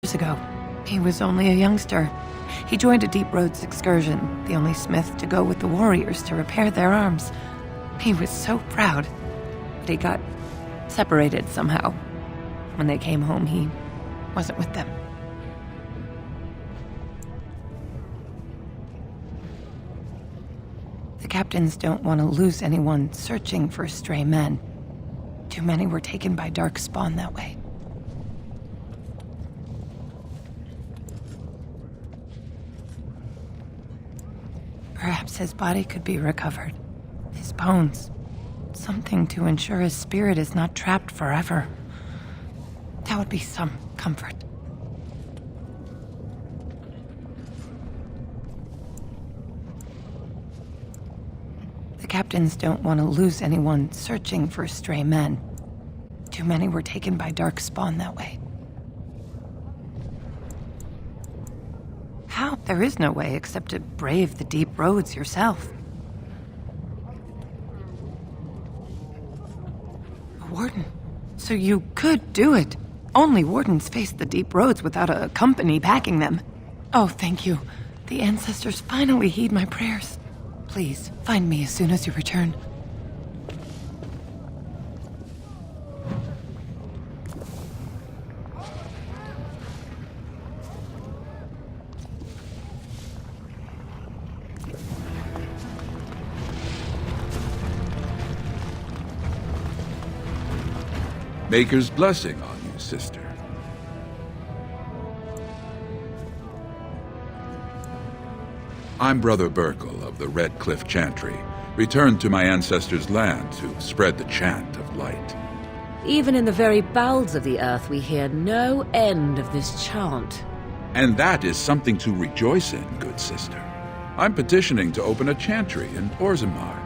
years ago. He was only a youngster. He joined a Deep Roads excursion, the only smith to go with the warriors to repair their arms. He was so proud, but he got separated somehow. When they came home, he wasn't with them. The captains don't want to lose anyone searching for stray men. Too many were taken by dark spawn that way. Perhaps his body could be recovered. His bones. Something to ensure his spirit is not trapped forever. That would be some comfort. The captains don't want to lose anyone searching for stray men. Too many were taken by dark spawn that way. How? There is no way except to brave the deep roads yourself. A warden. So you could do it. Only wardens face the deep roads without a company backing them. Oh, thank you. The ancestors finally heed my prayers. Please, find me as soon as you return. Maker's blessing on you, sister. I'm Brother Burkle of the Red Cliff Chantry, returned to my ancestors' land to spread the chant of light. Even in the very bowels of the earth we hear no end of this chant. And that is something to rejoice in, good sister. I'm petitioning to open a chantry in Orzammar.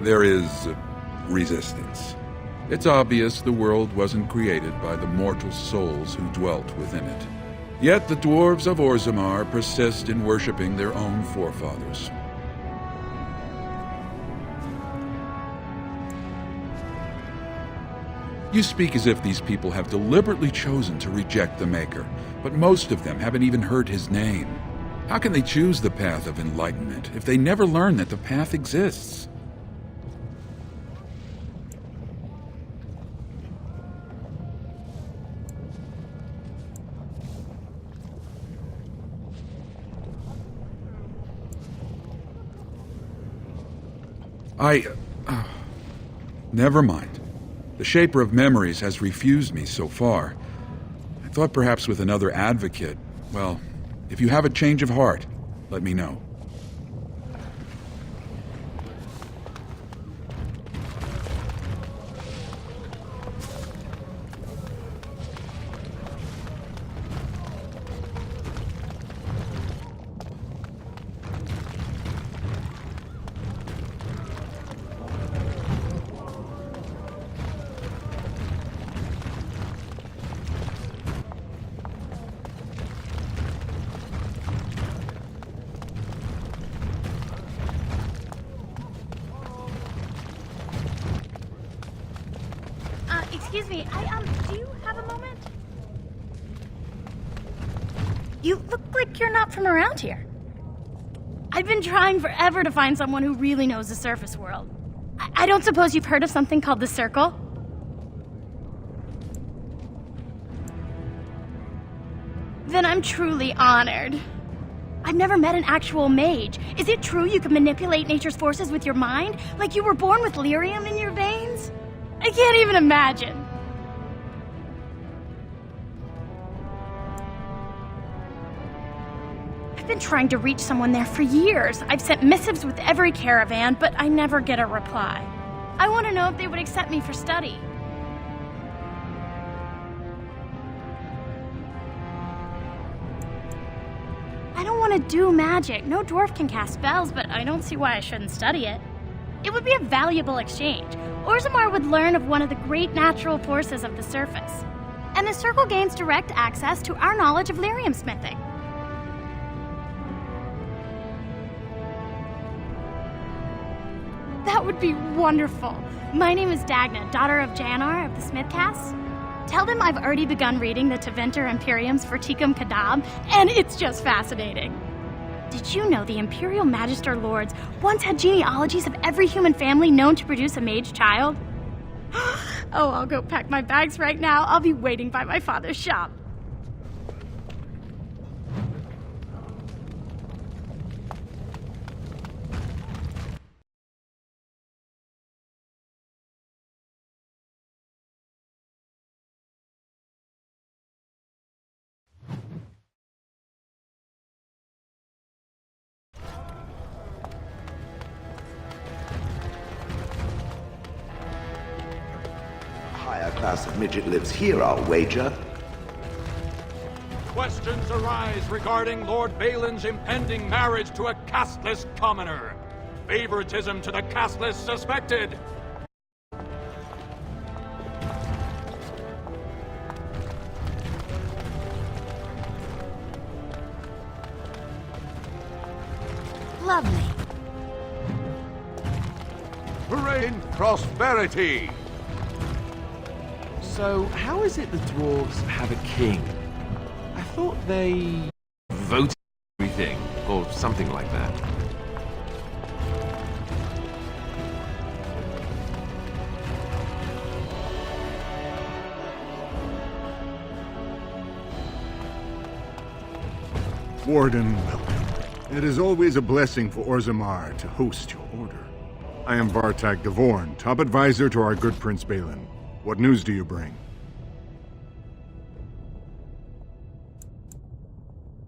There is resistance. It's obvious the world wasn't created by the mortal souls who dwelt within it. Yet the dwarves of Orzammar persist in worshipping their own forefathers. You speak as if these people have deliberately chosen to reject the Maker, but most of them haven't even heard his name. How can they choose the path of enlightenment if they never learn that the path exists? Never mind. The Shaper of Memories has refused me so far. I thought perhaps with another advocate. Well, if you have a change of heart, let me know. Excuse me, do you have a moment? You look like you're not from around here. I've been trying forever to find someone who really knows the surface world. I don't suppose you've heard of something called the Circle? Then I'm truly honored. I've never met an actual mage. Is it true you can manipulate nature's forces with your mind? Like you were born with lyrium in your veins? I can't even imagine. I've been trying to reach someone there for years. I've sent missives with every caravan, but I never get a reply. I want to know if they would accept me for study. I don't want to do magic. No dwarf can cast spells, but I don't see why I shouldn't study it. It would be a valuable exchange. Orzammar would learn of one of the great natural forces of the surface. And the Circle gains direct access to our knowledge of lyrium smithing. That would be wonderful. My name is Dagna, daughter of Janar of the Smithcasts. Tell them I've already begun reading the Teventer Imperiums for Tikum Kadab, and it's just fascinating. Did you know the Imperial Magister Lords once had genealogies of every human family known to produce a mage child? Oh, I'll go pack my bags right now. I'll be waiting by my father's shop. Class of midget lives here, I'll wager. Questions arise regarding Lord Balin's impending marriage to a casteless commoner. Favoritism to the casteless suspected. Lovely. Reign prosperity! So, how is it the dwarves have a king? I thought they voted everything, or something like that. Warden, welcome. It is always a blessing for Orzammar to host your order. I am Vartag Devorn, top advisor to our good Prince Balin. What news do you bring?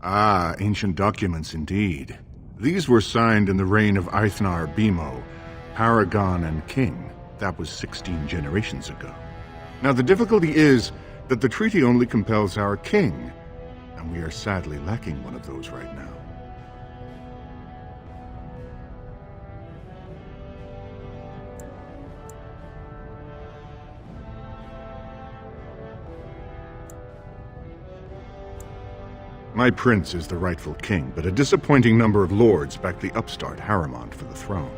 Ah, ancient documents indeed. These were signed in the reign of Eithnar Bimo, Paragon and King. That was 16 generations ago. Now the difficulty is that the treaty only compels our king, and we are sadly lacking one of those right now. My prince is the rightful king, but a disappointing number of lords back the upstart Haramond for the throne.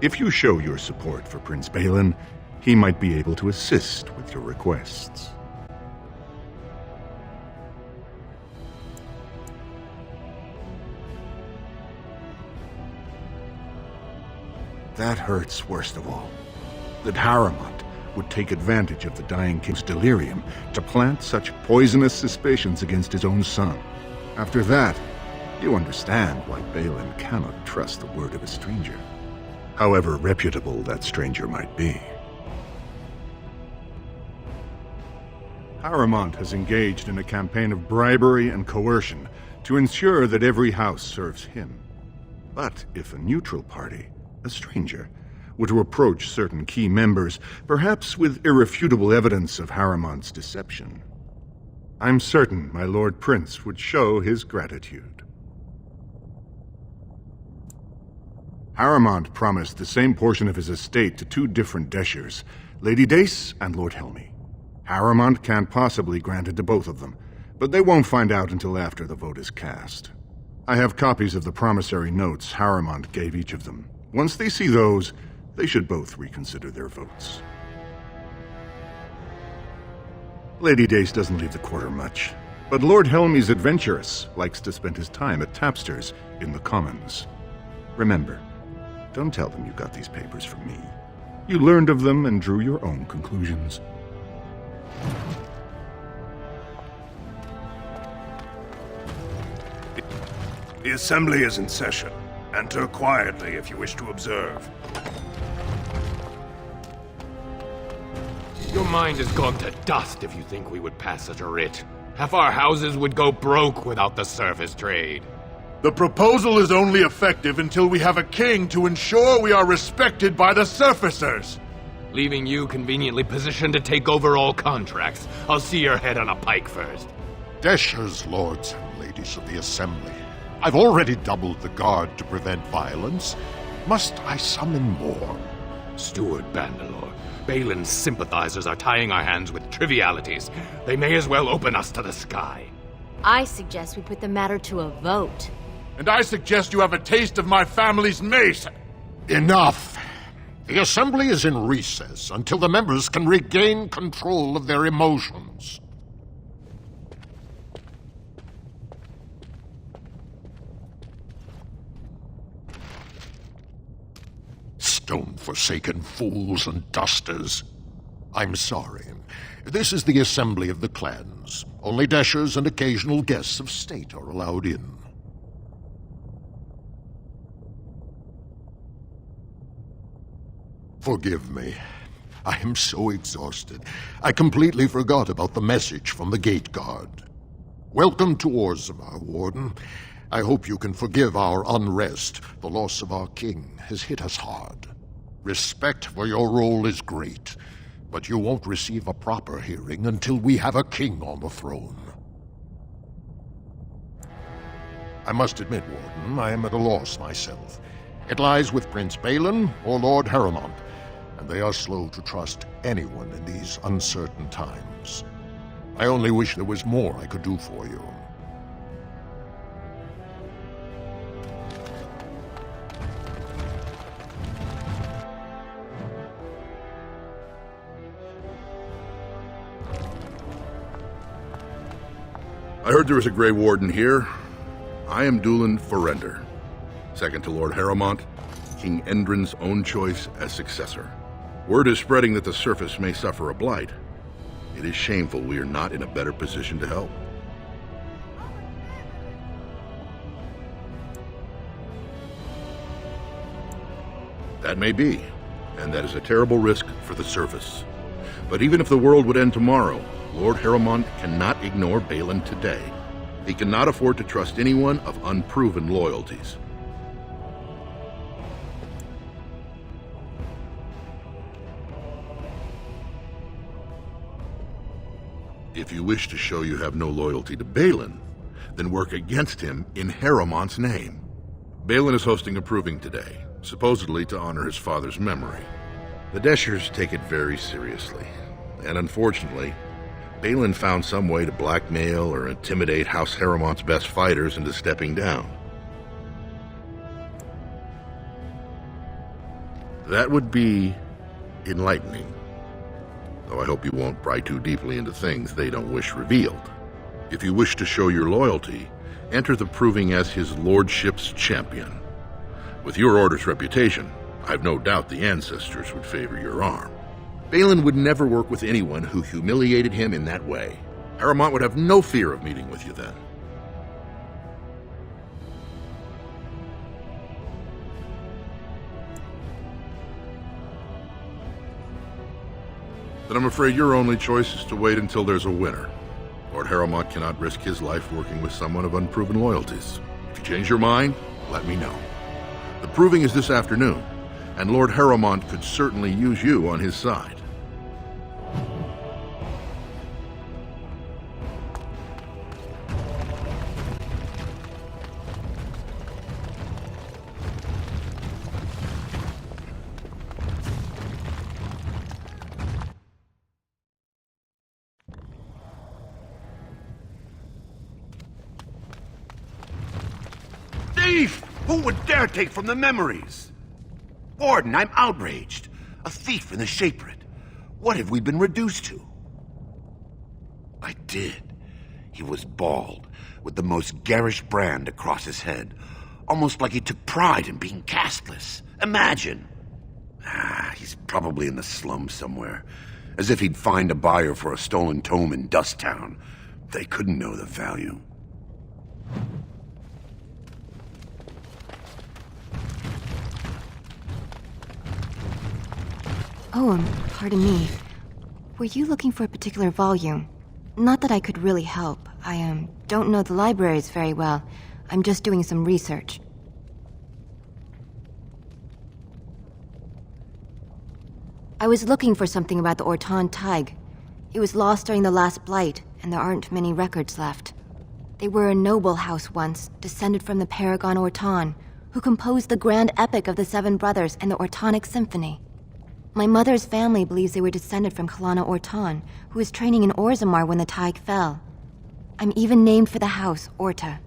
If you show your support for Prince Balin, he might be able to assist with your requests. That hurts worst of all. That Haramond would take advantage of the dying king's delirium to plant such poisonous suspicions against his own son. After that, you understand why Balin cannot trust the word of a stranger, however reputable that stranger might be. Haramond has engaged in a campaign of bribery and coercion to ensure that every house serves him. But if a neutral party, a stranger, were to approach certain key members, perhaps with irrefutable evidence of Haramond's deception, I'm certain my Lord Prince would show his gratitude. Haramond promised the same portion of his estate to two different Deshers, Lady Dace and Lord Helmy. Haramond can't possibly grant it to both of them, but they won't find out until after the vote is cast. I have copies of the promissory notes Haramond gave each of them. Once they see those, they should both reconsider their votes. Lady Dace doesn't leave the quarter much, but Lord Helmy's adventurous, likes to spend his time at tapsters in the Commons. Remember, don't tell them you got these papers from me. You learned of them and drew your own conclusions. The Assembly is in session. Enter quietly if you wish to observe. Your mind has gone to dust if you think we would pass such a writ. Half our houses would go broke without the surface trade. The proposal is only effective until we have a king to ensure we are respected by the surfacers. Leaving you conveniently positioned to take over all contracts. I'll see your head on a pike first. Deshers, lords and ladies of the Assembly, I've already doubled the guard to prevent violence. Must I summon more? Steward Bandalore, Balin's sympathizers are tying our hands with trivialities. They may as well open us to the sky. I suggest we put the matter to a vote. And I suggest you have a taste of my family's mace. Enough. The Assembly is in recess until the members can regain control of their emotions. Stone-forsaken fools and dusters. I'm sorry. This is the Assembly of the Clans. Only dashers and occasional guests of state are allowed in. Forgive me. I am so exhausted. I completely forgot about the message from the gate guard. Welcome to Orzammar, Warden. I hope you can forgive our unrest. The loss of our king has hit us hard. Respect for your role is great, but you won't receive a proper hearing until we have a king on the throne. I must admit, Warden, I am at a loss myself. It lies with Prince Balin or Lord Harrowmont, and they are slow to trust anyone in these uncertain times. I only wish there was more I could do for you. I heard there was a Grey Warden here. I am Dulin Forrender, second to Lord Harrowmont, King Endrin's own choice as successor. Word is spreading that the surface may suffer a blight. It is shameful we are not in a better position to help. That may be, and that is a terrible risk for the surface. But even if the world would end tomorrow, Lord Harrowmont cannot ignore Balin today. He cannot afford to trust anyone of unproven loyalties. If you wish to show you have no loyalty to Balin, then work against him in Harrowmont's name. Balin is hosting a proving today, supposedly to honor his father's memory. The Deshers take it very seriously, and unfortunately, Balin found some way to blackmail or intimidate House Harrowmont's best fighters into stepping down. That would be enlightening, though I hope you won't pry too deeply into things they don't wish revealed. If you wish to show your loyalty, enter the proving as his lordship's champion. With your order's reputation, I've no doubt the ancestors would favor your arm. Balin would never work with anyone who humiliated him in that way. Harrowmont would have no fear of meeting with you then. Then I'm afraid your only choice is to wait until there's a winner. Lord Harrowmont cannot risk his life working with someone of unproven loyalties. If you change your mind, let me know. The proving is this afternoon, and Lord Harrowmont could certainly use you on his side. Thief! Who would dare take from the memories? Warden, I'm outraged. A thief in the Shapered. What have we been reduced to? I did. He was bald, with the most garish brand across his head. Almost like he took pride in being castless. Imagine. He's probably in the slums somewhere. As if he'd find a buyer for a stolen tome in Dust Town. They couldn't know the value. Oh, pardon me. Were you looking for a particular volume? Not that I could really help. I don't know the libraries very well. I'm just doing some research. I was looking for something about the Orton Tig. It was lost during the last Blight, and there aren't many records left. They were a noble house once, descended from the Paragon Orton, who composed the grand epic of the Seven Brothers and the Ortonic Symphony. My mother's family believes they were descended from Kalana Orton, who was training in Orzammar when the Tig fell. I'm even named for the house, Orta.